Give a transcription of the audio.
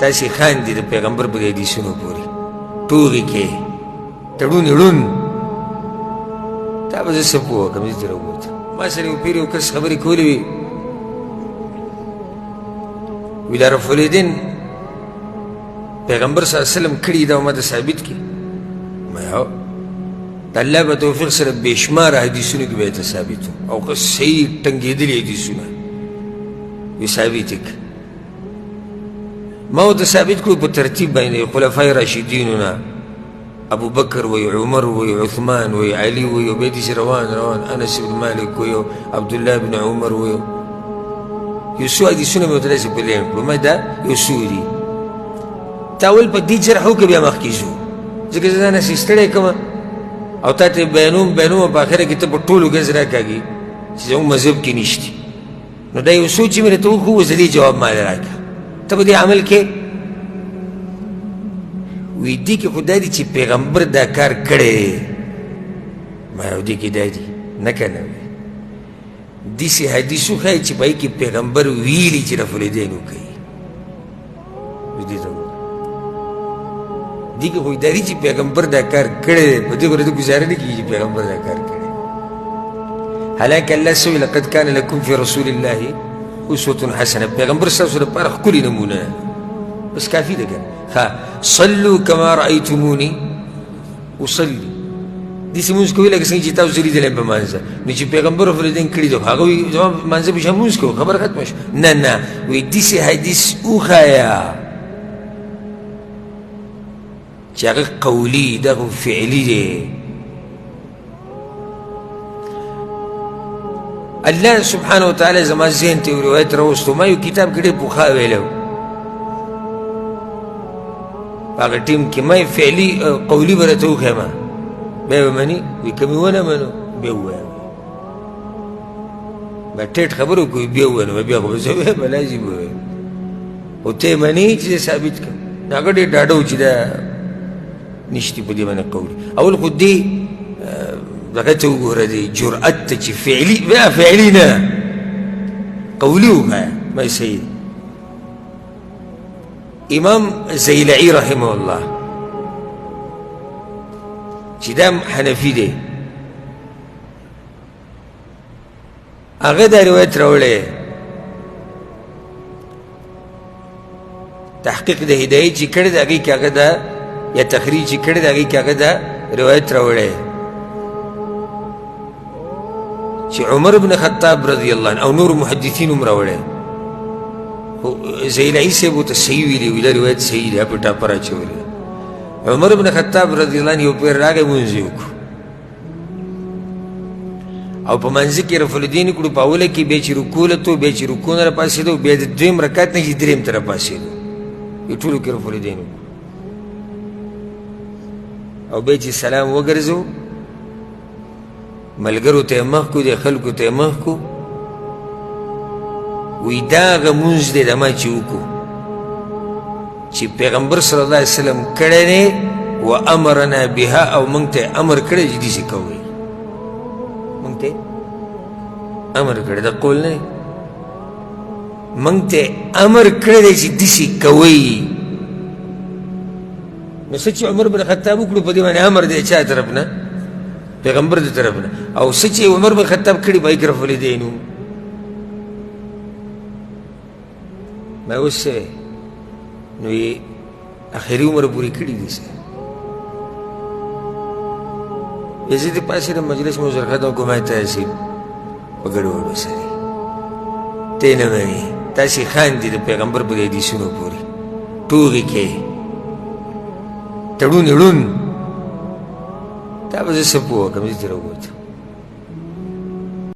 تاسې خاندي د پیغمبر په دې حدیثونو پورې ټوغې کې تړون اړون تا به زه څه پوه کړم چې ترې ووتم ما سره یو پیر یو کس خبرې کولې وي وی دا رفع الیدین پیغمبر صلی الله علیه وسلم کړي دا ما ته ثابت کړي ما یو د الله په توفیق سره بېشماره حدیثونو کې به یې ته ثابت او که صحیح ټنګېدلي حدیثونه وی ثابت یې ما ورته ثابت کړو په ترتیب باندې خلفای راشدینو نه ابو بکر وی عمر وی عثمان وی علي وی او بیا داسې روان انس بن مالک وی عبدالله بن عمر وی یو څو حدیثونه مې ورته داسې پلین کړو ما دا یو څو دي تا اول په دې جرح وکړه بیا مخکې ځو ځکه زه ځان هسې ستړی کړم او تا ته بیانوم په آخره کې ته په ټولو ګز راکاږي چې زموږ مذهب کې نشته نو دا یو څو چې مې راته وښو اوس د دې جواب ماله راکړه ته په دې عمل کې وی دې کې خو دا دي چې پیغمبر دا کار کړی ما یو دې کې دا دي نه که نه داسې حدیث وښایي چې په هغې کې پیغمبر ویلي چې رفع الیدین وکوي دې ته دې کې خو دا دي چې پیغمبر دا کار کړی دی په دې خو راته ګزاره نه کېږي چې پیغمبر دا کار کړی حالانکه الله څه وایي لقد کان لکم فی رسول الله اسوة حسنه پیغمبر ستاسو دپاره ښکلې نمونه بس کافي ده که ها صلوا کما رأیتموني اصلي داسې مونځ کوئ لکه څنګه چې تاسو زه لیدلی یم په مانځه نو چې پیغمبر رفع الیدین کړي دي هغه وایي زما په مانځه به شم مونځ کوو خبره ختمه شوه نه نه وایي داسې حدیث وښایه چې هغه قولي دا خو فعلي دی الله سبحانه وتعالی زما ذهن ته یو روایت راوستو ما یو کتاب کې ډېر پخوا ویلی و په هغه ټیم کې ما فعلي قولي به راته وښیم بیا به مني وایي که مې ونه منو بیا ووایم به ټیټ خبره وکړو بیا ووینو بیا خو به زه ووایم لازم ووایم خو ته یې منې چې زه ثابت کړم نو هغه ډېر ډاډه و چې دا نشتی په دې باندې قولي اول خو دې دغه ته وګوره دې جرأت ته چې فعلي بیا فعلي نه قولي وښایه ما صحیح امام زیلعي رحمه الله چې دا حنفي دی هغه دا روایت راوړی تحقیق د هدایت چې کړی د هغې کې هغه دا یا تخریج چې کړی د هغې کې هغه دا روایت راوړی چې عمر بن خطاب رضی الله عنه او نور محدثین هم راوړی خو زیلعي صاحب ورته صحیح ویلي وي دا روایت صحیح دی په ټاپر اچولی عمر بن خطاب رضی الله عنه یو پیر راغی مونځ یې وکړو او په منځه کې رفع الیدین کړو په اوله کې بیا چې رکوع لتو بیا چې رکوع نه راپاڅېدو بیا د دویم رکعت نه چې درېیم ته راپاڅېدو یو ټولو کې رفع الیدین وکړو او بیا چې سلام وګرځو ملګرو ته یې مخ کړو د خلکو ته یې مخ کړو وی دا هغه مونځ دی د ما چې وکړو چې پیغمبر صلی الله علیه وسلم کړی دی و امرنا بها او موږ ته امر کړی چې داسې کوئ موږ ته امر کړی دا قول نه موږ ته امر کړی دی چې داسې کوئ نو څه چې عمر بن خطاب وکړو په دې باندې امر دی چا طرف نه پیغمبر د طرف نه او څه چې عمر بن خطاب کړي په هغې کې رفع الیدین و ما اوس نو یې اخري عمر پورې کړي دي څه یزید پاسېدم مجلس مې ورسره ختم کړو ما یې تاسې په ګډوډو سره ته نه منې تاسې خاندي د پیغمبر په دې حدیثونو پورې ټوغې کې تړون اړون تا به زه څه پوه کړم چې ترې ووتم